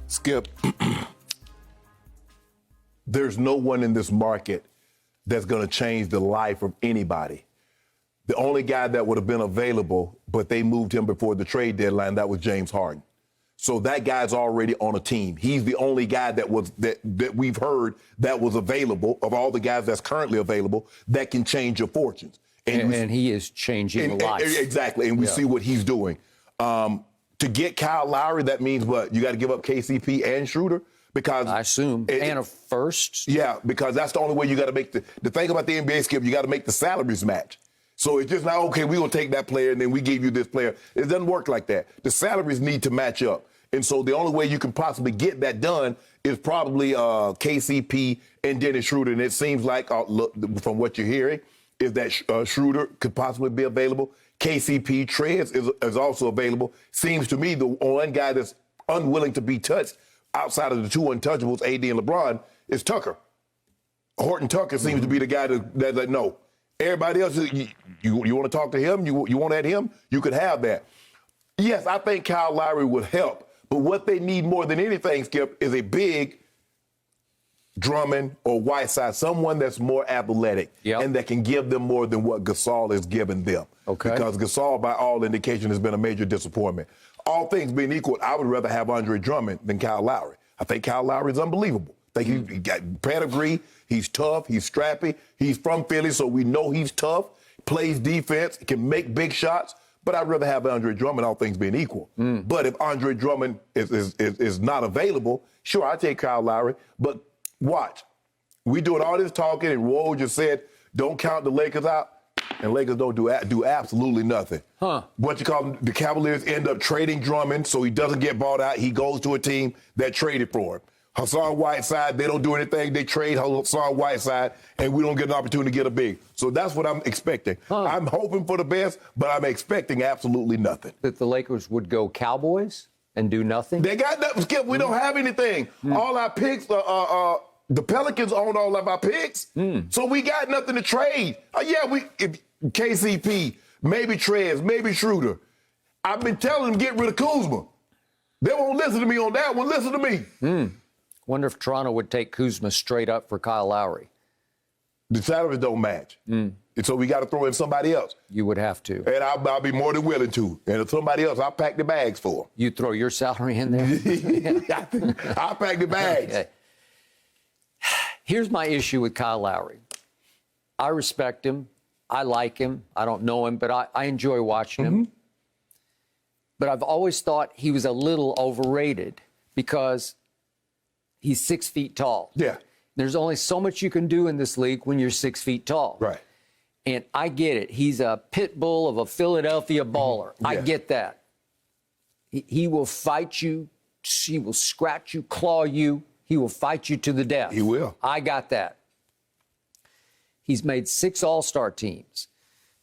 Skip, there's no one in this market that's going to change the life of anybody. The only guy that would have been available, but they moved him before the trade deadline, that was James Harden. So that guy's already on a team. He's the only guy that we've heard that was available, of all the guys that's currently available, that can change your fortunes. And he is changing life. Exactly, and we see what he's doing. To get Kyle Lowry, that means what? You got to give up KCP and Schroeder? Because I assume, and a first. Yeah, because that's the only way you got to make the thing about the NBA, Skip, you got to make the salaries match. So it's just not, okay, we're going to take that player and then we give you this player. It doesn't work like that. The salaries need to match up. And so the only way you can possibly get that done is probably KCP and Dennis Schroeder. And it seems like, look, from what you're hearing, is that Schroeder could possibly be available. KCP, Trez is also available. Seems to me the one guy that's unwilling to be touched outside of the two untouchables, AD and LeBron, is Tucker. Horton Tucker seems to be the guy that's like, no. Everybody else, you want to talk to him? You want at him? You could have that. Yes, I think Kyle Lowry would help. But what they need more than anything, Skip, is a big Drummond or Whiteside, someone that's more athletic and that can give them more than what Gasol has given them. Okay. Because Gasol, by all indication, has been a major disappointment. All things being equal, I would rather have Andre Drummond than Kyle Lowry. I think Kyle Lowry is unbelievable. I think he got pedigree. He's tough. He's strappy. He's from Philly, so we know he's tough. Plays defense. Can make big shots. But I'd rather have Andre Drummond, all things being equal. But if Andre Drummond is not available, sure, I'll take Kyle Lowry. But watch. We doing all this talking, and Woj just said, don't count the Lakers out. And Lakers don't do absolutely nothing. What you call them, the Cavaliers end up trading Drummond so he doesn't get bought out. He goes to a team that traded for him. Hassan Whiteside, they don't do anything. They trade Hassan Whiteside, and we don't get an opportunity to get a big. So that's what I'm expecting. I'm hoping for the best, but I'm expecting absolutely nothing. That the Lakers would go Cowboys and do nothing? They got nothing, Skip. We don't have anything. All our picks, the Pelicans own all of our picks. So we got nothing to trade. KCP, maybe Trez, maybe Schroeder. I've been telling them get rid of Kuzma. They won't listen to me on that one. Listen to me. Wonder if Toronto would take Kuzma straight up for Kyle Lowry. The salaries don't match. And so we got to throw in somebody else. You would have to. And I'll be more than willing to. And if somebody else, I'll pack the bags for them. You throw your salary in there? I'll pack the bags. Okay. Here's my issue with Kyle Lowry. I respect him. I like him. I don't know him, but I enjoy watching him. But I've always thought he was a little overrated because he's 6 feet tall. Yeah. There's only so much you can do in this league when you're 6 feet tall. Right. And I get it. He's a pit bull of a Philadelphia baller. I get that. He will fight you. He will scratch you, claw you. He will fight you to the death. He will. I got that. He's made 6 All-Star teams,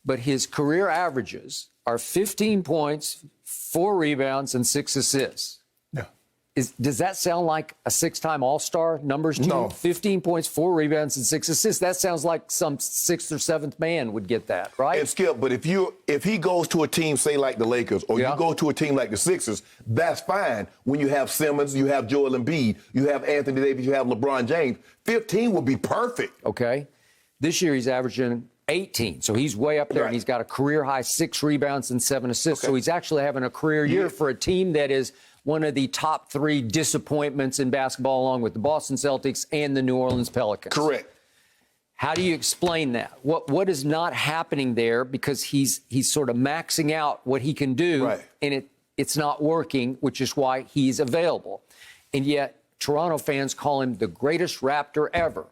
but his career averages are 15 points, 4 rebounds, and 6 assists. Yeah. Does that sound like a 6-time All-Star numbers team? No. 15 points, 4 rebounds, and 6 assists. That sounds like some 6th or 7th man would get that, right? And Skip, but if he goes to a team, say like the Lakers, or you go to a team like the Sixers, that's fine. When you have Simmons, you have Joel Embiid, you have Anthony Davis, you have LeBron James, 15 would be perfect. Okay. This year he's averaging 18, so he's way up there, and he's got a career-high 6 rebounds and 7 assists. So he's actually having a career year for a team that is one of the top 3 disappointments in basketball, along with the Boston Celtics and the New Orleans Pelicans. Correct. How do you explain that? What is not happening there? Because he's sort of maxing out what he can do, and it's not working, which is why he's available. And yet Toronto fans call him the greatest Raptor ever.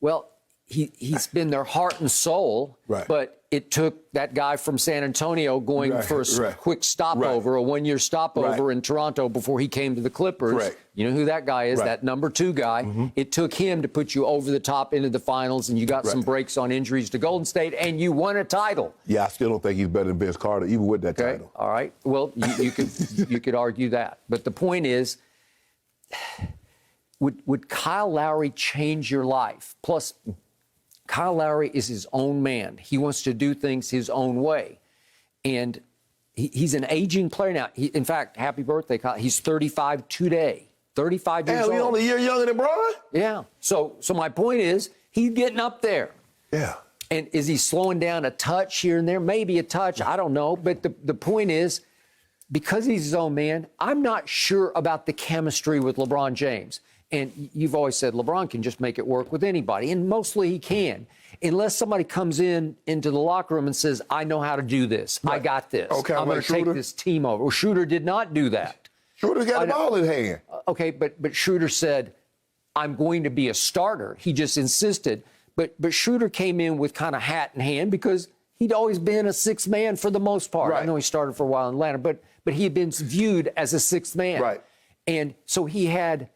Well, he's been their heart and soul, but it took that guy from San Antonio going for a quick stopover, a 1-year stopover in Toronto before he came to the Clippers. You know who that guy is, that number 2 guy. It took him to put you over the top into the finals, and you got some breaks on injuries to Golden State, and you won a title. Yeah, I still don't think he's better than Vince Carter, even with that title. All right. Well, you could argue that. But the point is, would Kyle Lowry change your life? Plus, Kyle Lowry is his own man. He wants to do things his own way. And he's an aging player now. In fact, happy birthday, Kyle. He's 35 today. 35 years Hell, old. he's only a year younger than Bron? Yeah. So my point is, he's getting up there. Yeah. And is he slowing down a touch here and there? Maybe a touch. I don't know. But the point is, because he's his own man, I'm not sure about the chemistry with LeBron James. And you've always said LeBron can just make it work with anybody. And mostly he can. Unless somebody comes into the locker room and says, I know how to do this. Right. I got this. Okay, I'm going to take this team over. Well, Schroeder did not do that. Schroeder's got the ball in his hand. Okay, but Schroeder said, I'm going to be a starter. He just insisted. But Schroeder came in with kind of hat in hand because he'd always been a sixth man for the most part. Right. I know he started for a while in Atlanta, but he had been viewed as a sixth man. Right. And so he had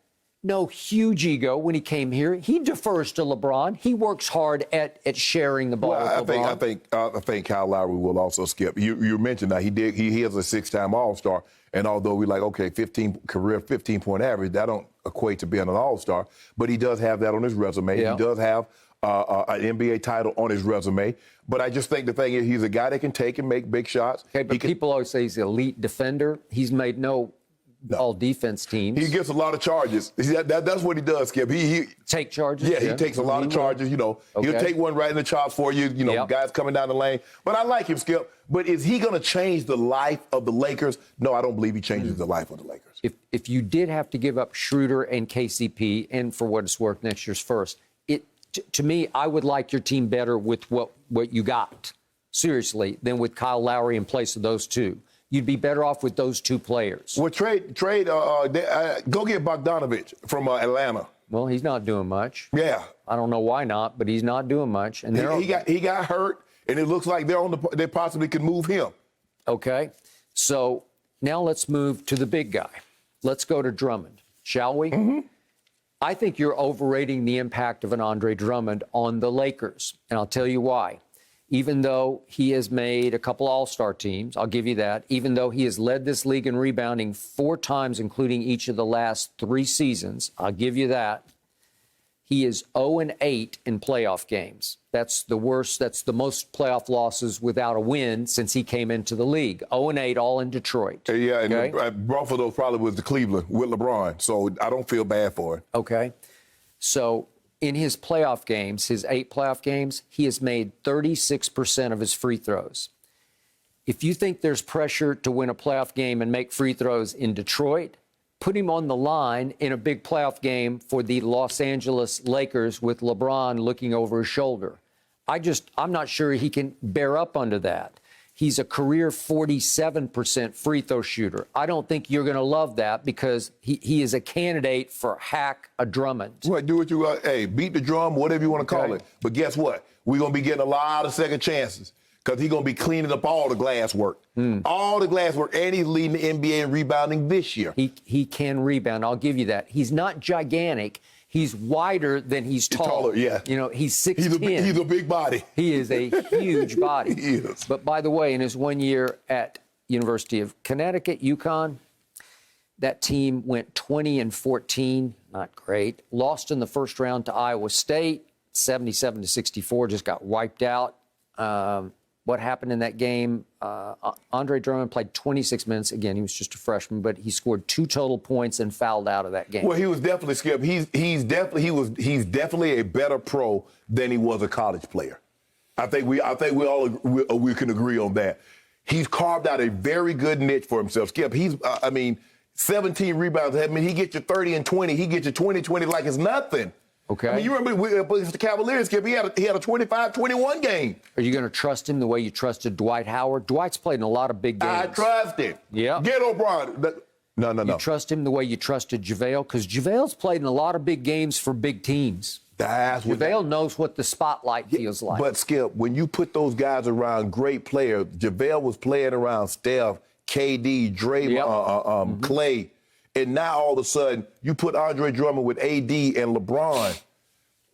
no huge ego when he came here. He defers to LeBron. He works hard at sharing the ball with LeBron. I think Kyle Lowry will also skip. You mentioned that he is a six-time All-Star, and although we're like, okay, 15-point average, that don't equate to being an All-Star, but he does have that on his resume. Yeah. He does have an NBA title on his resume. But I just think the thing is, he's a guy that can take and make big shots. Okay, but people always say he's an elite defender. He's made no all-defense teams. He gets a lot of charges. That's what he does, Skip. He take charges? Yeah, he takes a lot of charges. You know, he'll take one right in the chops for you. You know, guys coming down the lane. But I like him, Skip. But is he going to change the life of the Lakers? No, I don't believe he changes the life of the Lakers. If you did have to give up Schroeder and KCP, and for what it's worth, next year's first, to me, I would like your team better with what you got, seriously, than with Kyle Lowry in place of those two. You'd be better off with those two players. Well, go get Bogdanovich from Atlanta. Well, he's not doing much. Yeah. I don't know why not, but he's not doing much. And he got hurt, and it looks like they possibly could move him. Okay. So now let's move to the big guy. Let's go to Drummond, shall we? Mm-hmm. I think you're overrating the impact of an Andre Drummond on the Lakers, and I'll tell you why. Even though he has made a couple All-Star teams, I'll give you that. Even though he has led this league in rebounding 4 times, including each of the last 3 seasons, I'll give you that. He is 0-8 in playoff games. That's the worst. That's the most playoff losses without a win since he came into the league. 0-8, all in Detroit. Yeah, and both of those probably was the Cleveland with LeBron, so I don't feel bad for it. Okay. So in his playoff games, his 8 playoff games, he has made 36% of his free throws. If you think there's pressure to win a playoff game and make free throws in Detroit, put him on the line in a big playoff game for the Los Angeles Lakers with LeBron looking over his shoulder. I'm not sure he can bear up under that. He's a career 47% free throw shooter. I don't think you're going to love that because he is a candidate for hack a Drummond. Well, do what you want. Hey, beat the drum, whatever you want to call it. But guess what? We're going to be getting a lot of second chances because he's going to be cleaning up all the glass work. All the glass work, and he's leading the NBA in rebounding this year. He can rebound. I'll give you that. He's not gigantic. He's wider than he's tall. Taller, yeah. You know, he's 6'10". He's a big body. He is a huge body. He is. But by the way, in his 1 year at University of Connecticut, UConn, that team went 20-14, not great. Lost in the first round to Iowa State, 77-64, just got wiped out. What happened in that game? Andre Drummond played 26 minutes. Again, he was just a freshman, but he scored 2 total points and fouled out of that game. Well, he was definitely Skip. He's definitely a better pro than he was a college player. I think we can agree on that. He's carved out a very good niche for himself. Skip, 17 rebounds. I mean, he gets you 30 and 20. He gets you 20 like it's nothing. Okay. I mean, you remember with the Cavaliers, Skip, he had a 25-21 game. Are you going to trust him the way you trusted Dwight Howard? Dwight's played in a lot of big games. I trust him. Yeah. Get O'Brien. No. You trust him the way you trusted JaVale? Because JaVale's played in a lot of big games for big teams. JaVale knows what the spotlight feels like. But, Skip, when you put those guys around great players, JaVale was playing around Steph, KD, Draymond, Clay. And now all of a sudden, you put Andre Drummond with AD and LeBron.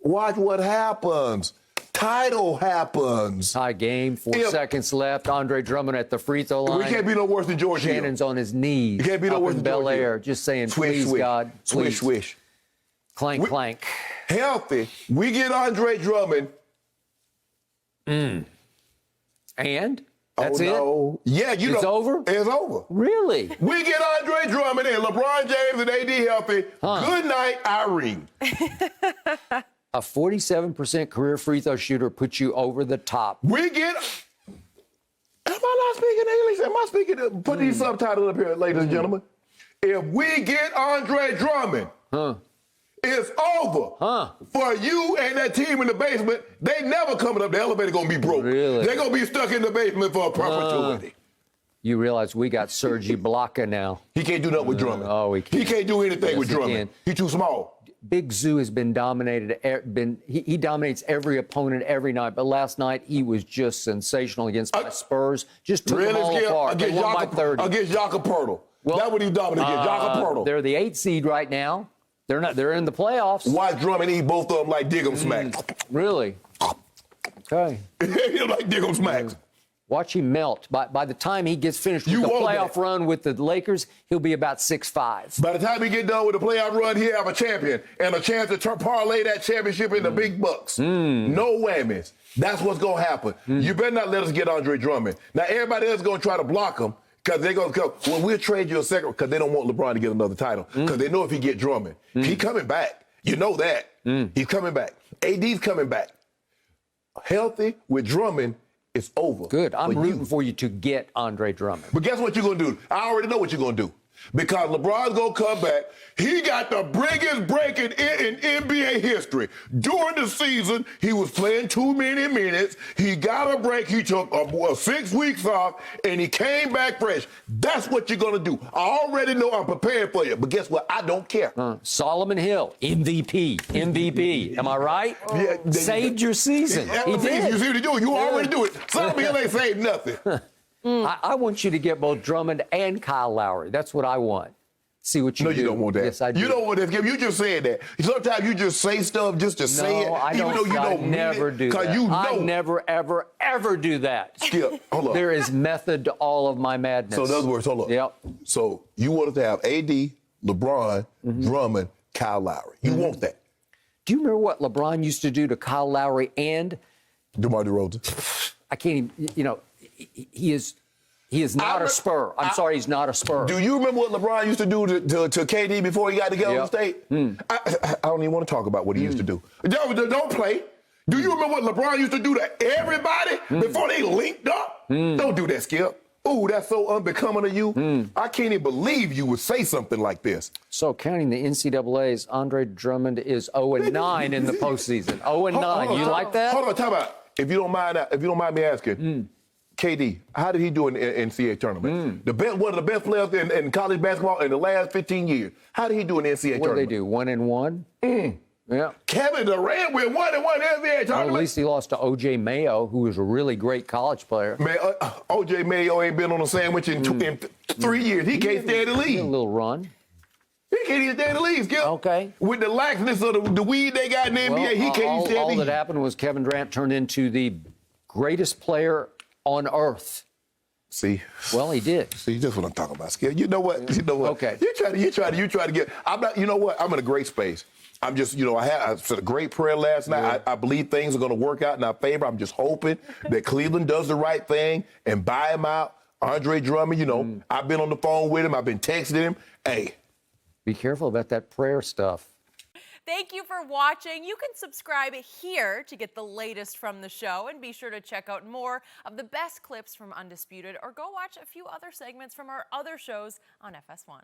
Watch what happens. Title happens. Tie game, 4 seconds left. Andre Drummond at the free throw line. We can't be no worse than George Hill. Shannon's on his knees. You can't be no worse than Bel Air, just saying, swish, please, swish. God, please. Swish, swish. Clank, clank. Healthy. We get Andre Drummond. And? That's no. it? Yeah, It's over? It's over. Really? We get Andre Drummond and LeBron James and AD healthy. Good night, Irene. A 47% career free throw shooter puts you over the top. We get... Am I not speaking English? Am I speaking... Put these subtitles up here, ladies and gentlemen. If we get Andre Drummond... It's over for you and that team in the basement. They never coming up. The elevator gonna be broke. Really? They're gonna be stuck in the basement for perpetuity. You realize we got Serge Ibaka now. He can't do nothing with Drummond. He can't. He can't do anything with Drummond. He's too small. Big Zoo has been dominated. He dominates every opponent every night. But last night he was just sensational against my Spurs. Just took them all apart. They won by 30. Against Jakob Poeltl. That's what he dominated against. Jakob Poeltl. They're the 8th seed right now. They're not. They're in the playoffs. Watch Drummond eat both of them like Diggum smacks. Really? Okay. Like Diggum smacks. Watch him melt. By the time he gets finished with the playoff run with the Lakers, he'll be about 6'5". By the time he get done with the playoff run, he'll have a champion and a chance to parlay that championship in the big bucks. No whammies. That's what's going to happen. You better not let us get Andre Drummond. Now, everybody else is going to try to block him because they're going to go, well, we'll trade you a second because they don't want LeBron to get another title because they know if he get Drummond, he coming back. You know that. He's coming back. AD's coming back. Healthy with Drummond, it's over. Good. I'm rooting for you to get Andre Drummond. But guess what you're going to do? I already know what you're going to do. Because LeBron's going to come back. He got the biggest break in NBA history. During the season, he was playing too many minutes. He got a break. He took 6 weeks off, and he came back fresh. That's what you're going to do. I already know I'm prepared for you. But guess what? I don't care. Solomon Hill, MVP. Am I right? Yeah, saved your season. He did. You see what he doing? You already do it. Solomon Hill ain't saved nothing. I want you to get both Drummond and Kyle Lowry. That's what I want. See what you do. No, you don't want that. Yes, I do. You don't want that. You just said that. Sometimes you just say stuff just to say it, I even though you don't mean never it. do that. You know. I never, ever do that. Skip, hold on. There is method to all of my madness. So in other words, hold on. Yep. So you wanted to have AD, LeBron, Drummond, Kyle Lowry. You want that. Do you remember what LeBron used to do to Kyle Lowry and DeMar DeRozan? I can't even, he is not a Spur. I'm sorry, he's not a Spur. Do you remember what LeBron used to do to KD before he got to Golden State? I don't even want to talk about what he used to do. Don't play. Do you remember what LeBron used to do to everybody before they linked up? Don't do that, Skip. Ooh, that's so unbecoming of you. I can't even believe you would say something like this. So, counting the NCAA's, Andre Drummond is 0-9 in the postseason. 0-9. You like that? Hold on, talk about. If you don't mind me asking, KD, how did he do in the NCAA tournament? One of the best players in college basketball in the last 15 years. How did he do in the NCAA What tournament? did they do? 1-1? Yeah. Kevin Durant with 1-1 NCAA tournament. Well, at least he lost to O.J. Mayo, who was a really great college player. Man, O.J. Mayo ain't been on a sandwich in 3 years. He can't stay in the league. A little run. He can't even stay in the league, Skip. Okay. With the laxness of the weed they got in the NBA, he can't even stay in the All league. that happened was Kevin Durant turned into the greatest player on earth. See? Well, he did. See, that's what I'm talking about, Skip. You know what? You know what? Okay. You try to get. I'm not. You know what? I'm in a great space. I'm just, I said a great prayer last night. I believe things are going to work out in our favor. I'm just hoping that Cleveland does the right thing and buy him out. Andre Drummond, I've been on the phone with him. I've been texting him. Hey. Be careful about that prayer stuff. Thank you for watching. You can subscribe here to get the latest from the show, and be sure to check out more of the best clips from Undisputed, or go watch a few other segments from our other shows on FS1.